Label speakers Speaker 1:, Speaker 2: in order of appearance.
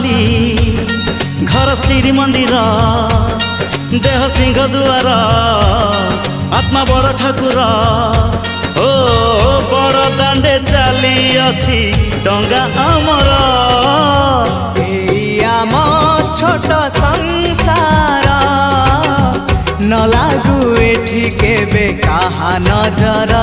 Speaker 1: बाली घर श्री मंदिर देह सिंह दुआर आत्मा बड़ ठाकुर ओ बड़ दांडे चली अछि डंगा आमर
Speaker 2: आम छोट संसार न लागू एठी केबे कहा नजर।